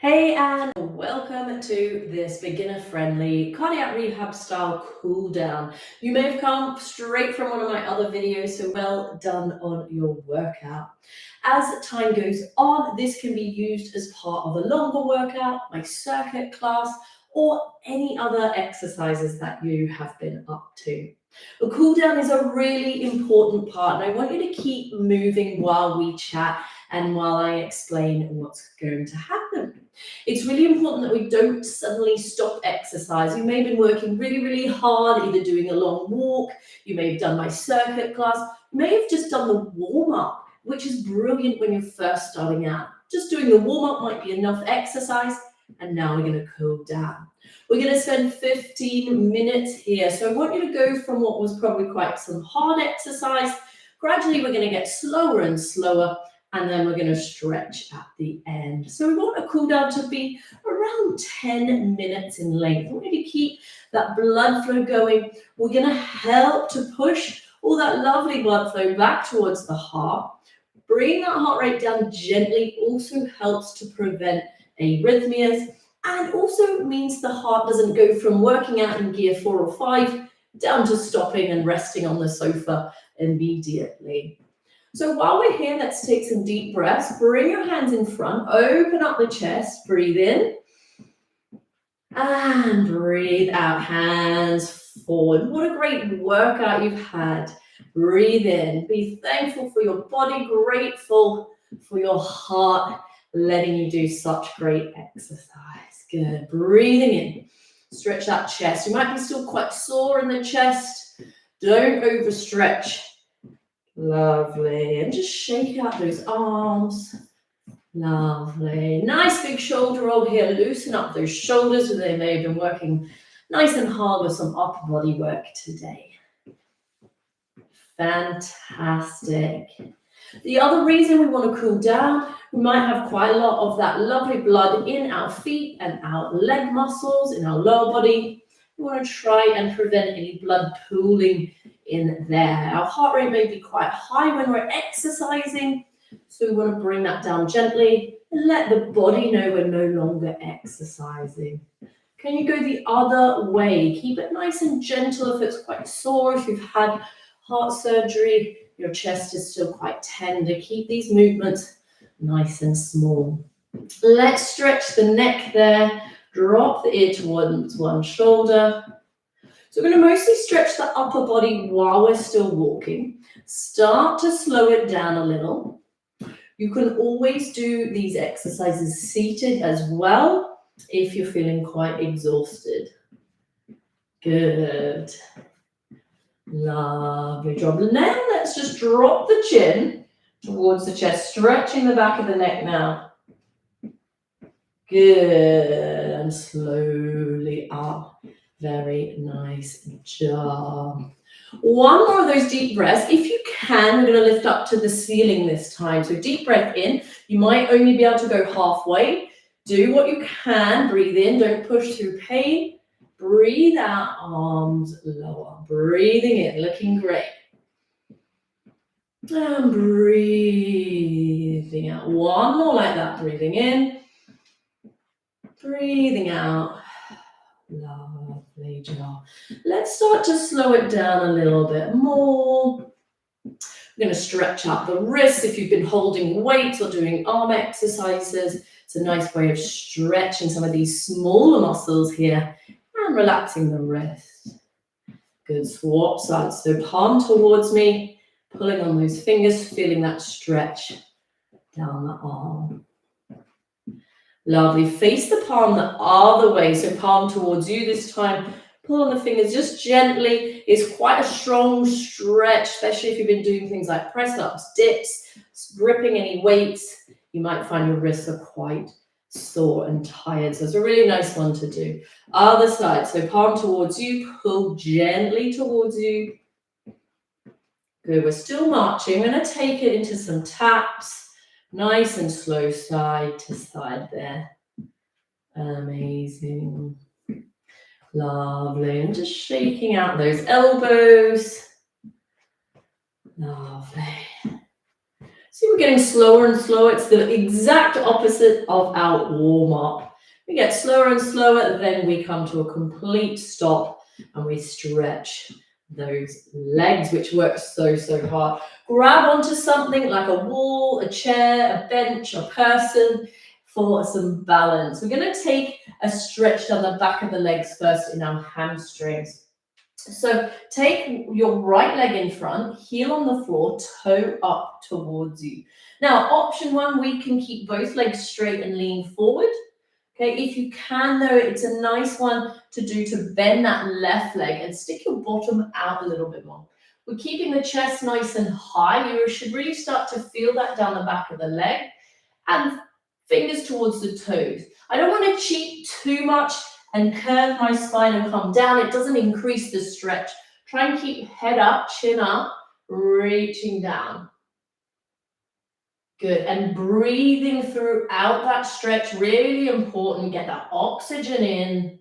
Hey, and welcome to this beginner-friendly cardiac rehab style cool down. You may have come straight from one of my other videos, so well done on your workout. As time goes on, this can be used as part of a longer workout, like circuit class, or any other exercises that you have been up to. A cool down is a really important part, and I want you to keep moving while we chat and while I explain what's going to happen. It's really important that we don't suddenly stop exercise. You may have been working really, really hard, either doing a long walk, you may have done my circuit class, you may have just done the warm-up, which is brilliant when you're first starting out. Just doing the warm-up might be enough exercise, and now we're going to cool down. We're going to spend 15 minutes here, so I want you to go from what was probably quite some hard exercise. Gradually, we're going to get slower and slower, and then we're going to stretch at the end. So we want a cool down to be around 10 minutes in length. We're going to keep that blood flow going. We're going to help to push all that lovely blood flow back towards the heart. Bringing that heart rate down gently also helps to prevent arrhythmias, and also means the heart doesn't go from working out in gear 4 or 5 down to stopping and resting on the sofa immediately. So while we're here, let's take some deep breaths. Bring your hands in front, open up the chest, breathe in, and breathe out, hands forward. What a great workout you've had. Breathe in, be thankful for your body, grateful for your heart, letting you do such great exercise. Good, breathing in, stretch that chest. You might be still quite sore in the chest. Don't overstretch. Lovely, and just shake out those arms. Lovely, nice big shoulder roll here. Loosen up those shoulders. They may have been working nice and hard with some upper body work today. Fantastic. The other reason we want to cool down, we might have quite a lot of that lovely blood in our feet and our leg muscles, in our lower body. We want to try and prevent any blood pooling in there. Our heart rate may be quite high when we're exercising, so we want to bring that down gently and let the body know we're no longer exercising. Can you go the other way? Keep it nice and gentle if it's quite sore, if you've had heart surgery, your chest is still quite tender. Keep these movements nice and small. Let's stretch the neck there. Drop the ear towards one shoulder. So we're going to mostly stretch the upper body while we're still walking. Start to slow it down a little. You can always do these exercises seated as well if you're feeling quite exhausted. Good. Lovely job. Now let's just drop the chin towards the chest, stretching the back of the neck now. Good, and slowly up. Very nice job. One more of those deep breaths. If you can, we're going to lift up to the ceiling this time. So deep breath in. You might only be able to go halfway. Do what you can. Breathe in. Don't push through pain. Breathe out, arms lower. Breathing in, looking great. And breathing out. One more like that. Breathing in. Breathing out. Lovely job. Let's start to slow it down a little bit more. We're going to stretch out the wrists. If you've been holding weights or doing arm exercises, it's a nice way of stretching some of these smaller muscles here and relaxing the wrist. Good, swap sides. So palm towards me, pulling on those fingers, feeling that stretch down the arm. Lovely. Face the palm the other way. So palm towards you this time. Pull on the fingers just gently. It's quite a strong stretch, especially if you've been doing things like press-ups, dips, gripping any weights. You might find your wrists are quite sore and tired. So it's a really nice one to do. Other side. So palm towards you. Pull gently towards you. Good. We're still marching. I'm going to take it into some taps. Nice and slow side to side there. Amazing. Lovely. And just shaking out those elbows. Lovely. See, we're getting slower and slower. It's the exact opposite of our warm-up. We get slower and slower, then we come to a complete stop and we stretch those legs, which works so, so hard. Grab onto something like a wall, a chair, a bench, a person for some balance. We're going to take a stretch down the back of the legs first in our hamstrings. So take your right leg in front, heel on the floor, toe up towards you. Now, option one, we can keep both legs straight and lean forward. Okay, if you can though, it's a nice one to do to bend that left leg and stick your bottom out a little bit more. We're keeping the chest nice and high. You should really start to feel that down the back of the leg and fingers towards the toes. I don't want to cheat too much and curve my spine and come down. It doesn't increase the stretch. Try and keep head up, chin up, reaching down. Good, and breathing throughout that stretch, really important. Get that oxygen in.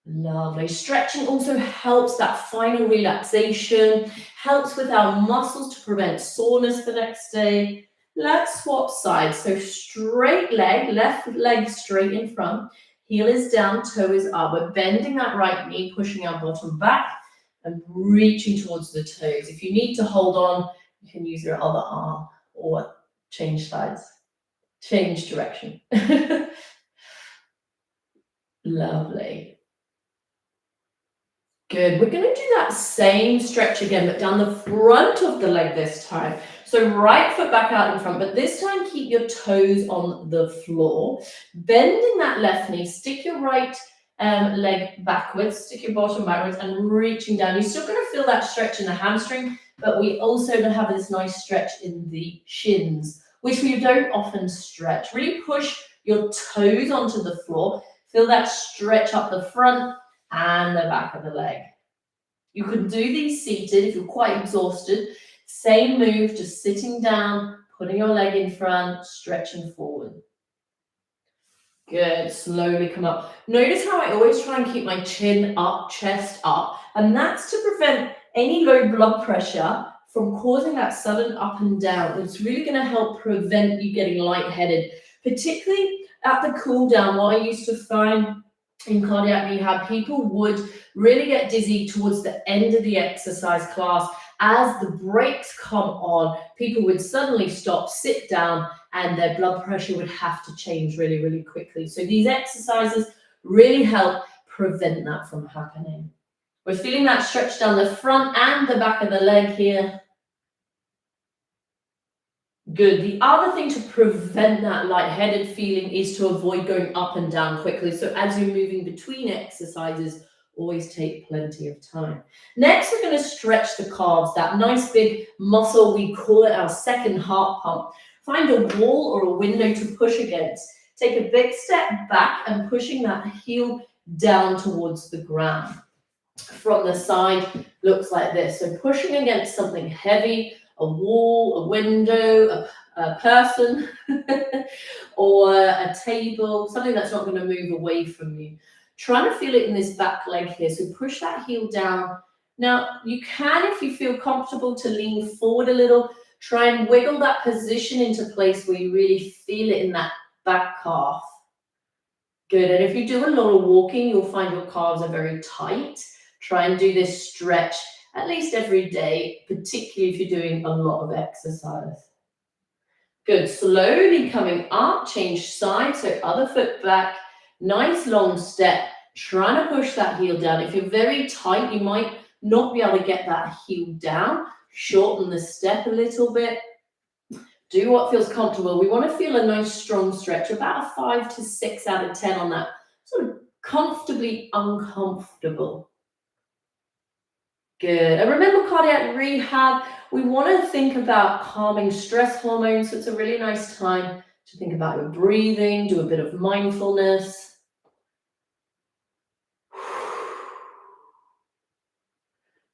Lovely. Stretching also helps that final relaxation, helps with our muscles to prevent soreness the next day. Let's swap sides. So straight leg, left leg straight in front, heel is down, toe is up. We're bending that right knee, pushing our bottom back and reaching towards the toes. If you need to hold on, you can use your other arm or change sides, change direction. Lovely. Good. We're going to do that same stretch again, but down the front of the leg this time. So right foot back out in front, but this time keep your toes on the floor. Bending that left knee, stick your right leg backwards, stick your bottom backwards and reaching down. You're still going to feel that stretch in the hamstring, but we also have this nice stretch in the shins, which we don't often stretch. Really push your toes onto the floor. Feel that stretch up the front and the back of the leg. You can do these seated if you're quite exhausted. Same move, just sitting down, putting your leg in front, stretching forward. Good, slowly come up. Notice how I always try and keep my chin up, chest up, and that's to prevent any low blood pressure from causing that sudden up and down. It's really going to help prevent you getting lightheaded, particularly at the cool down. What I used to find in cardiac rehab, people would really get dizzy towards the end of the exercise class. As the brakes come on, people would suddenly stop, sit down, and their blood pressure would have to change really, really quickly. So these exercises really help prevent that from happening. We're feeling that stretch down the front and the back of the leg here. Good. The other thing to prevent that lightheaded feeling is to avoid going up and down quickly. So as you're moving between exercises, always take plenty of time. Next, we're going to stretch the calves, that nice big muscle. We call it our second heart pump. Find a wall or a window to push against. Take a big step back and pushing that heel down towards the ground. From the side, looks like this. So pushing against something heavy, a wall, a window, a person, or a table, something that's not going to move away from you. Trying to feel it in this back leg here. So push that heel down. Now, you can, if you feel comfortable, to lean forward a little. Try and wiggle that position into place where you really feel it in that back calf. Good. And if you do a lot of walking, you'll find your calves are very tight. Try and do this stretch at least every day, particularly if you're doing a lot of exercise. Good. Slowly coming up, change side, so other foot back. Nice long step. Trying to push that heel down. If you're very tight, you might not be able to get that heel down. Shorten the step a little bit. Do what feels comfortable. We want to feel a nice strong stretch, about a 5 to 6 out of 10 on that. Sort of comfortably uncomfortable. Good. And remember, cardiac rehab, we want to think about calming stress hormones. So it's a really nice time to think about your breathing, do a bit of mindfulness.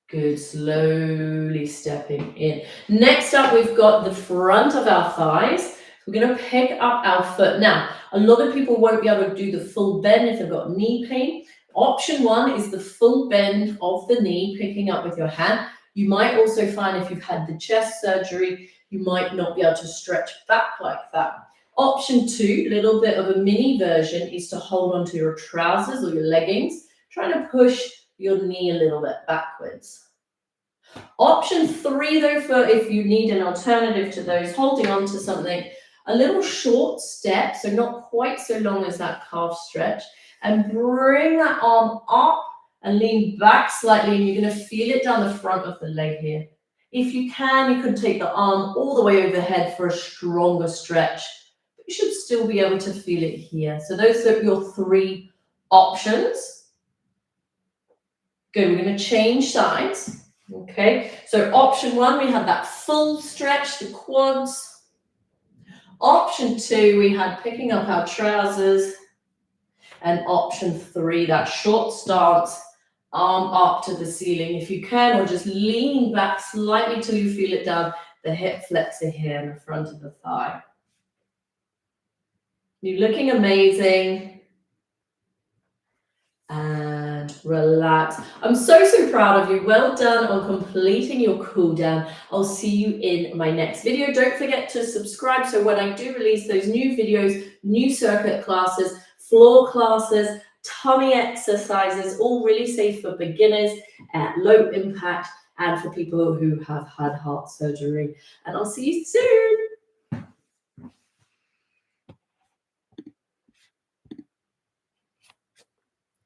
Good. Slowly stepping in. Next up, we've got the front of our thighs. We're going to pick up our foot. Now, a lot of people won't be able to do the full bend if they've got knee pain. Option one is the full bend of the knee, picking up with your hand. You might also find if you've had the chest surgery, you might not be able to stretch back like that. Option 2, a little bit of a mini version, is to hold onto your trousers or your leggings, trying to push your knee a little bit backwards. Option 3, though, for if you need an alternative to those, holding on to something, a little short step, so not quite so long as that calf stretch, and bring that arm up and lean back slightly, and you're going to feel it down the front of the leg here. If you can, you can take the arm all the way overhead for a stronger stretch. But you should still be able to feel it here. So those are your 3 options. Good, we're going to change sides. Okay, so option 1, we had that full stretch, the quads. Option 2, we had picking up our trousers. And option 3, that short stance, arm up to the ceiling if you can, or just leaning back slightly till you feel it down the hip flexor here in the front of the thigh. You're looking amazing. And relax. I'm so proud of you. Well done on completing your cool down. I'll see you in my next video. Don't forget to subscribe so when I do release those new videos, new circuit classes, floor classes, tummy exercises, all really safe for beginners, at low impact, and for people who have had heart surgery. And I'll see you soon.